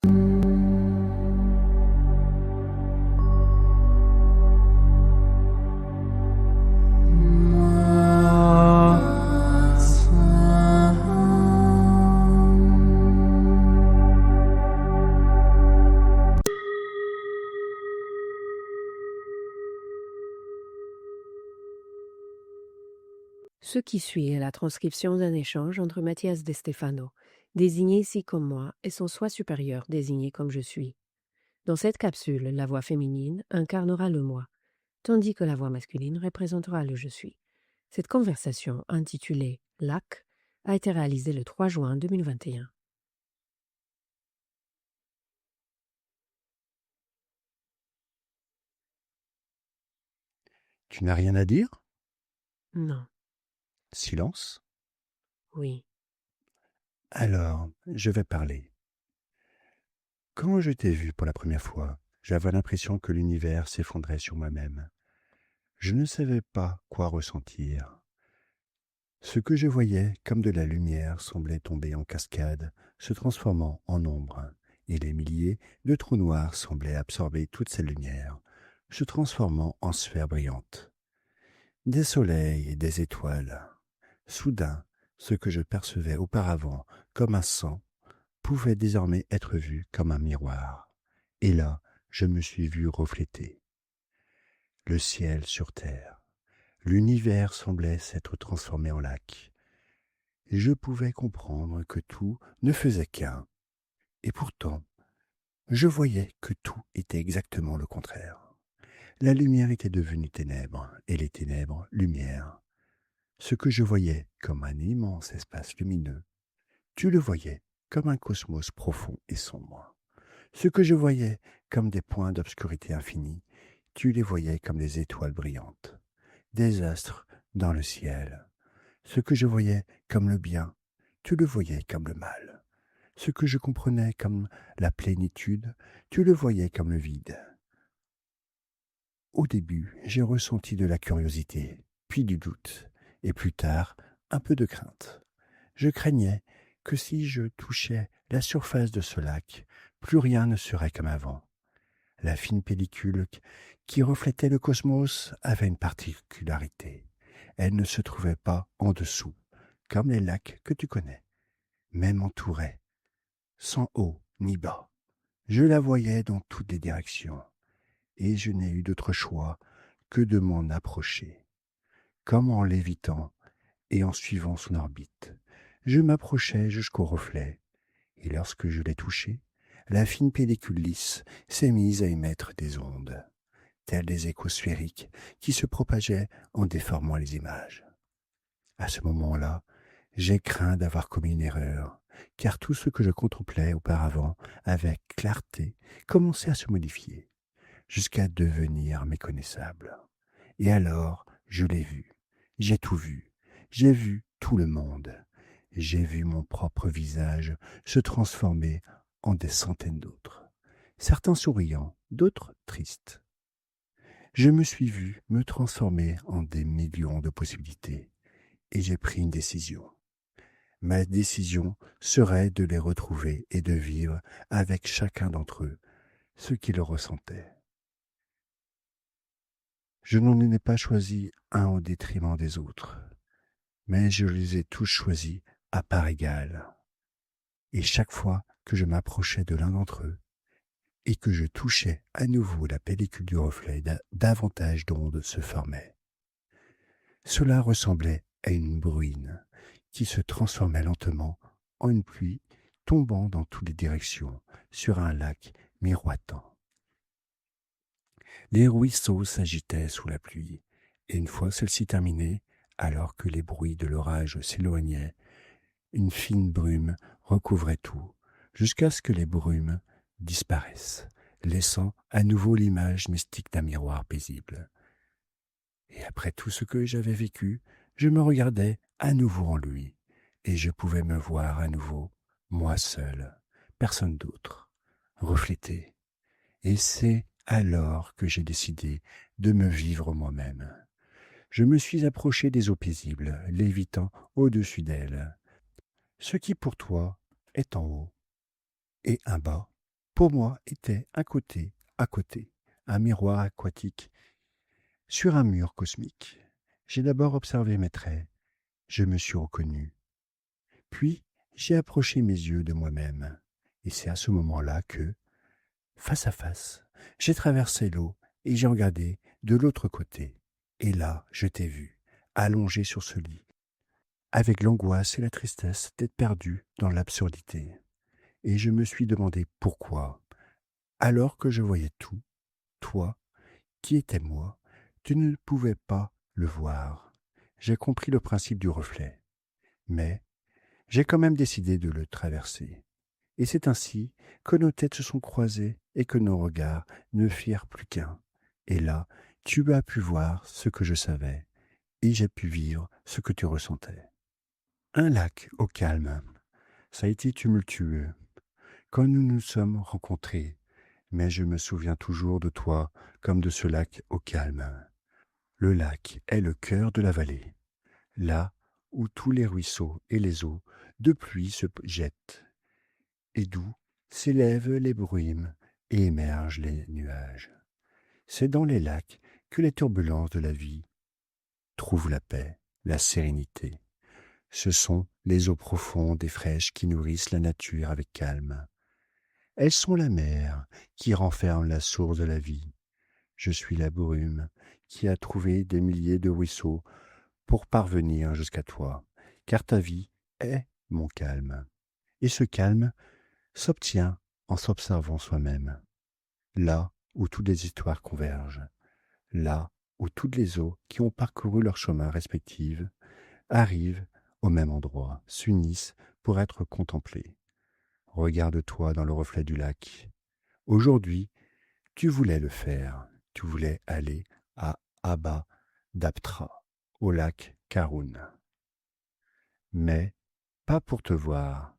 Ce qui suit est la transcription d'un échange entre Mathias de Stefano, désigné ici comme moi, et son soi supérieur, désigné comme je suis. Dans cette capsule, la voix féminine incarnera le moi, tandis que la voix masculine représentera le je suis. Cette conversation, intitulée LAC, a été réalisée le 3 juin 2021. Tu n'as rien à dire? Non. Silence. Oui. Alors, je vais parler. Quand je t'ai vu pour la première fois, j'avais l'impression que l'univers s'effondrait sur moi-même. Je ne savais pas quoi ressentir. Ce que je voyais comme de la lumière semblait tomber en cascade, se transformant en ombre, et les milliers de trous noirs semblaient absorber toute cette lumière, se transformant en sphères brillantes. Des soleils et des étoiles. Soudain, ce que je percevais auparavant comme un sang pouvait désormais être vu comme un miroir. Et là, je me suis vu refléter. Le ciel sur terre. L'univers semblait s'être transformé en lac. Et je pouvais comprendre que tout ne faisait qu'un. Et pourtant, je voyais que tout était exactement le contraire. La lumière était devenue ténèbres, et les ténèbres, lumière. Ce que je voyais comme un immense espace lumineux, tu le voyais comme un cosmos profond et sombre. Ce que je voyais comme des points d'obscurité infinie, tu les voyais comme des étoiles brillantes, des astres dans le ciel. Ce que je voyais comme le bien, tu le voyais comme le mal. Ce que je comprenais comme la plénitude, tu le voyais comme le vide. Au début, j'ai ressenti de la curiosité, puis du doute, et plus tard, un peu de crainte. Je craignais que si je touchais la surface de ce lac, plus rien ne serait comme avant. La fine pellicule qui reflétait le cosmos avait une particularité. Elle ne se trouvait pas en dessous, comme les lacs que tu connais, mais m'entourait, sans haut ni bas. Je la voyais dans toutes les directions, et je n'ai eu d'autre choix que de m'en approcher, comme en lévitant et en suivant son orbite. Je m'approchai jusqu'au reflet, et lorsque je l'ai touché, la fine pellicule lisse s'est mise à émettre des ondes, tels des échos sphériques qui se propageaient en déformant les images. À ce moment-là, j'ai craint d'avoir commis une erreur, car tout ce que je contemplais auparavant avec clarté commençait à se modifier, jusqu'à devenir méconnaissable. Et alors, je l'ai vu, j'ai tout vu, j'ai vu tout le monde, j'ai vu mon propre visage se transformer en des centaines d'autres, certains souriants, d'autres tristes. Je me suis vu me transformer en des millions de possibilités, et j'ai pris une décision. Ma décision serait de les retrouver et de vivre avec chacun d'entre eux ce qu'ils ressentaient. Je n'en ai pas choisi un au détriment des autres, mais je les ai tous choisis à part égale. Et chaque fois que je m'approchais de l'un d'entre eux, et que je touchais à nouveau la pellicule du reflet, davantage d'ondes se formaient. Cela ressemblait à une bruine qui se transformait lentement en une pluie tombant dans toutes les directions sur un lac miroitant. Les ruisseaux s'agitaient sous la pluie, et une fois celle-ci terminée, alors que les bruits de l'orage s'éloignaient, une fine brume recouvrait tout, jusqu'à ce que les brumes disparaissent, laissant à nouveau l'image mystique d'un miroir paisible. Et après tout ce que j'avais vécu, je me regardais à nouveau en lui, et je pouvais me voir à nouveau, moi seul, personne d'autre, reflété. Et c'est alors que j'ai décidé de me vivre moi-même. Je me suis approché des eaux paisibles, lévitant au-dessus d'elles. Ce qui pour toi est en haut et un bas pour moi, était à côté, un miroir aquatique sur un mur cosmique. J'ai d'abord observé mes traits, je me suis reconnu. Puis, j'ai approché mes yeux de moi-même. Et c'est à ce moment-là que, face à face, j'ai traversé l'eau et j'ai regardé de l'autre côté. Et là, je t'ai vu, allongé sur ce lit, avec l'angoisse et la tristesse d'être perdu dans l'absurdité. Et je me suis demandé pourquoi, alors que je voyais tout, toi, qui étais moi, tu ne pouvais pas le voir. J'ai compris le principe du reflet, mais j'ai quand même décidé de le traverser. Et c'est ainsi que nos têtes se sont croisées et que nos regards ne firent plus qu'un. Et là, tu as pu voir ce que je savais, et j'ai pu vivre ce que tu ressentais. Un lac au calme. Ça a été tumultueux quand nous nous sommes rencontrés, mais je me souviens toujours de toi comme de ce lac au calme. Le lac est le cœur de la vallée, là où tous les ruisseaux et les eaux de pluie se jettent, et d'où s'élèvent les brumes et émergent les nuages. C'est dans les lacs que les turbulences de la vie trouvent la paix, la sérénité. Ce sont les eaux profondes et fraîches qui nourrissent la nature avec calme. Elles sont la mer qui renferme la source de la vie. Je suis la brume qui a trouvé des milliers de ruisseaux pour parvenir jusqu'à toi, car ta vie est mon calme. Et ce calme s'obtient en s'observant soi-même, là où toutes les histoires convergent, là où toutes les eaux qui ont parcouru leur chemin respectif arrivent au même endroit, s'unissent pour être contemplées. Regarde-toi dans le reflet du lac. Aujourd'hui, tu voulais le faire, tu voulais aller à Abba d'Aptra, au lac Karun. Mais pas pour te voir,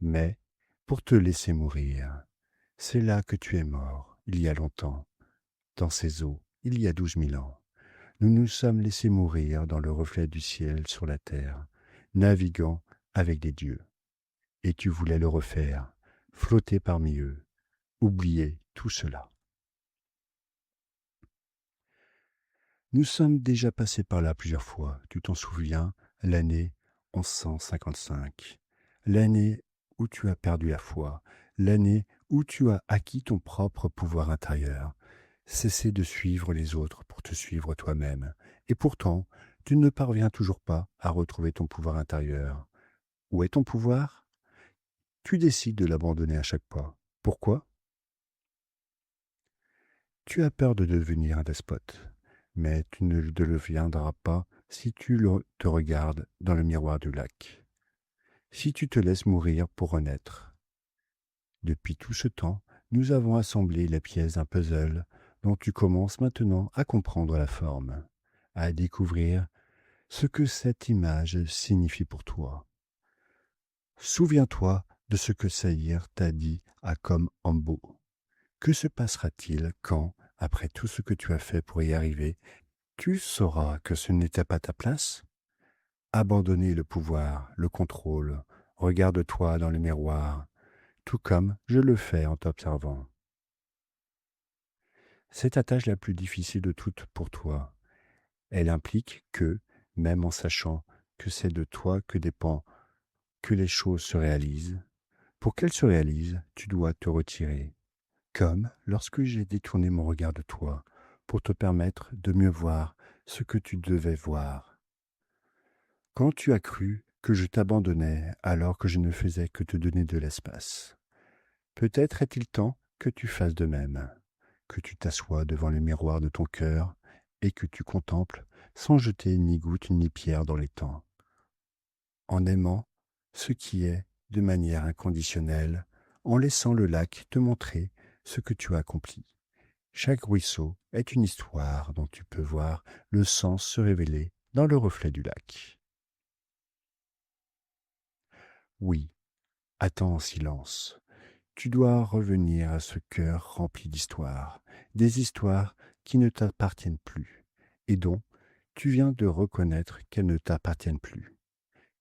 mais pour te laisser mourir. C'est là que tu es mort, il y a longtemps, dans ces eaux, il y a 12 000 ans. Nous nous sommes laissés mourir dans le reflet du ciel sur la terre, naviguant avec des dieux. Et tu voulais le refaire, flotter parmi eux, oublier tout cela. Nous sommes déjà passés par là plusieurs fois, tu t'en souviens, l'année 1155, l'année où tu as perdu la foi, l'année où tu as acquis ton propre pouvoir intérieur, cessé de suivre les autres pour te suivre toi-même, et pourtant, tu ne parviens toujours pas à retrouver ton pouvoir intérieur. Où est ton pouvoir? Tu décides de l'abandonner à chaque pas. Pourquoi? Tu as peur de devenir un despote, mais tu ne le deviendras pas si te regardes dans le miroir du lac, si tu te laisses mourir pour renaître. Depuis tout ce temps, nous avons assemblé les pièces d'un puzzle dont tu commences maintenant à comprendre la forme, à découvrir ce que cette image signifie pour toi. Souviens-toi de ce que Saïr t'a dit à Kom Ambo. Que se passera-t-il quand, après tout ce que tu as fait pour y arriver, tu sauras que ce n'était pas ta place? Abandonner le pouvoir, le contrôle, regarde-toi dans le miroir, tout comme je le fais en t'observant. C'est ta tâche la plus difficile de toutes pour toi. Elle implique que, même en sachant que c'est de toi que dépend que les choses se réalisent, pour qu'elles se réalisent, tu dois te retirer. Comme lorsque j'ai détourné mon regard de toi pour te permettre de mieux voir ce que tu devais voir. Quand tu as cru que je t'abandonnais alors que je ne faisais que te donner de l'espace. Peut-être est-il temps que tu fasses de même, que tu t'assoies devant le miroir de ton cœur et que tu contemples sans jeter ni goutte ni pierre dans les temps, en aimant ce qui est de manière inconditionnelle, en laissant le lac te montrer ce que tu as accompli. Chaque ruisseau est une histoire dont tu peux voir le sens se révéler dans le reflet du lac. Oui, attends en silence. Tu dois revenir à ce cœur rempli d'histoires, des histoires qui ne t'appartiennent plus, et dont tu viens de reconnaître qu'elles ne t'appartiennent plus.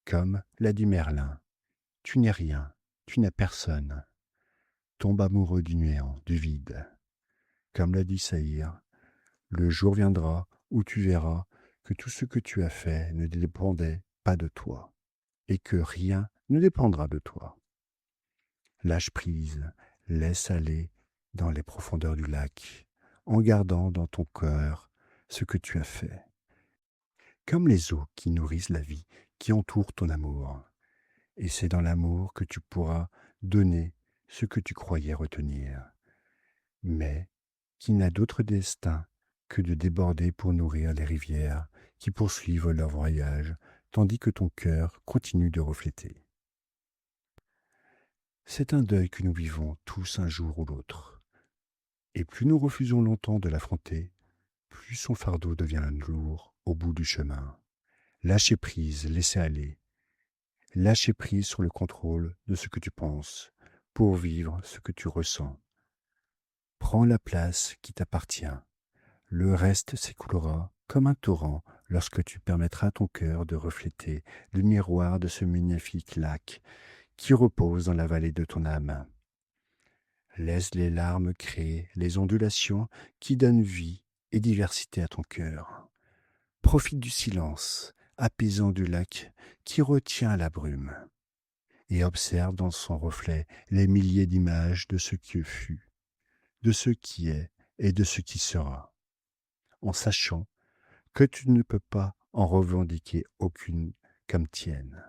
Comme l'a dit Merlin, tu n'es rien, tu n'es personne. tombe amoureux du néant, du vide. Comme l'a dit Saïr, le jour viendra où tu verras que tout ce que tu as fait ne dépendait pas de toi, et que rien ne dépendra de toi. Lâche prise, laisse aller dans les profondeurs du lac, en gardant dans ton cœur ce que tu as fait, comme les eaux qui nourrissent la vie, qui entourent ton amour. Et c'est dans l'amour que tu pourras donner ce que tu croyais retenir, mais qui n'a d'autre destin que de déborder pour nourrir les rivières qui poursuivent leur voyage, tandis que ton cœur continue de refléter. C'est un deuil que nous vivons tous un jour ou l'autre, et plus nous refusons longtemps de l'affronter, plus son fardeau devient lourd au bout du chemin. Lâchez prise, laissez aller. Lâcher prise sur le contrôle de ce que tu penses pour vivre ce que tu ressens. Prends la place qui t'appartient. Le reste s'écoulera comme un torrent lorsque tu permettras à ton cœur de refléter le miroir de ce magnifique lac qui repose dans la vallée de ton âme. Laisse les larmes créer les ondulations qui donnent vie et diversité à ton cœur. Profite du silence apaisant du lac qui retient la brume et observe dans son reflet les milliers d'images de ce qui fut, de ce qui est et de ce qui sera, en sachant que tu ne peux pas en revendiquer aucune comme tienne,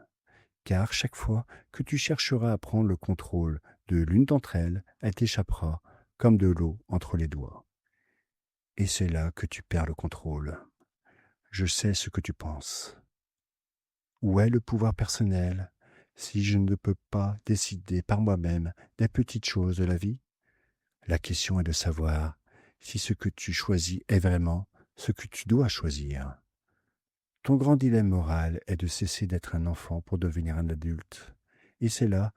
car chaque fois que tu chercheras à prendre le contrôle de l'une d'entre elles, elle t'échappera comme de l'eau entre les doigts. Et c'est là que tu perds le contrôle. Je sais ce que tu penses. Où est le pouvoir personnel si je ne peux pas décider par moi-même des petites choses de la vie? La question est de savoir si ce que tu choisis est vraiment ce que tu dois choisir. Ton grand dilemme moral est de cesser d'être un enfant pour devenir un adulte. Et c'est là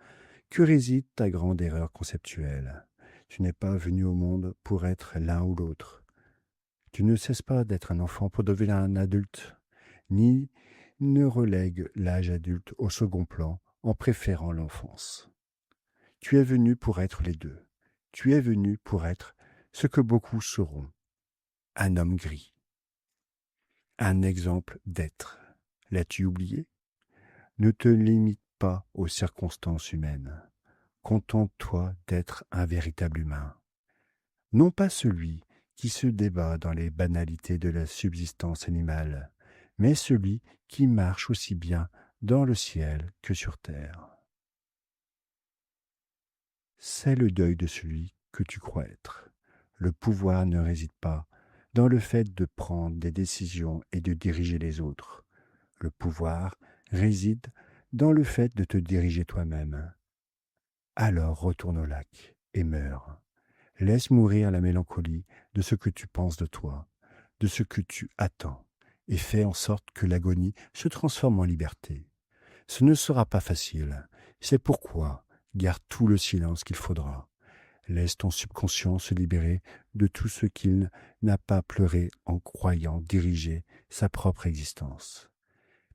que réside ta grande erreur conceptuelle. Tu n'es pas venu au monde pour être l'un ou l'autre. Tu ne cesses pas d'être un enfant pour devenir un adulte, ni ne relègue l'âge adulte au second plan en préférant l'enfance. Tu es venu pour être les deux. Tu es venu pour être ce que beaucoup seront, un homme gris. Un exemple d'être. L'as-tu oublié? Ne te limite pas aux circonstances humaines. Contente-toi d'être un véritable humain. Non pas celui qui se débat dans les banalités de la subsistance animale, mais celui qui marche aussi bien dans le ciel que sur terre. C'est le deuil de celui que tu crois être. Le pouvoir ne réside pas dans le fait de prendre des décisions et de diriger les autres. Le pouvoir réside dans le fait de te diriger toi-même. Alors retourne au lac et meurs. Laisse mourir la mélancolie de ce que tu penses de toi, de ce que tu attends, et fais en sorte que l'agonie se transforme en liberté. Ce ne sera pas facile. C'est pourquoi garde tout le silence qu'il faudra. Laisse ton subconscient se libérer de tout ce qu'il n'a pas pleuré en croyant diriger sa propre existence.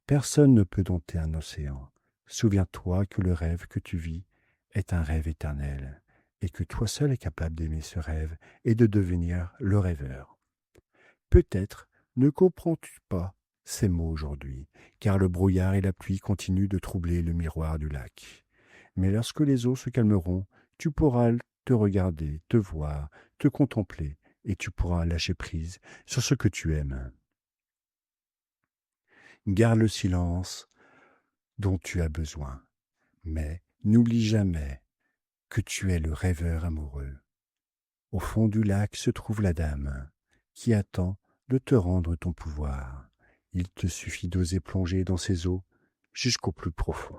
Personne ne peut dompter un océan. Souviens-toi que le rêve que tu vis est un rêve éternel, et que toi seul es capable d'aimer ce rêve et de devenir le rêveur. Peut-être ne comprends-tu pas ces mots aujourd'hui, car le brouillard et la pluie continuent de troubler le miroir du lac. Mais lorsque les eaux se calmeront, tu pourras te regarder, te voir, te contempler, et tu pourras lâcher prise sur ce que tu aimes. Garde le silence dont tu as besoin, mais n'oublie jamais que tu es le rêveur amoureux. Au fond du lac se trouve la dame qui attend de te rendre ton pouvoir. Il te suffit d'oser plonger dans ces eaux jusqu'au plus profond.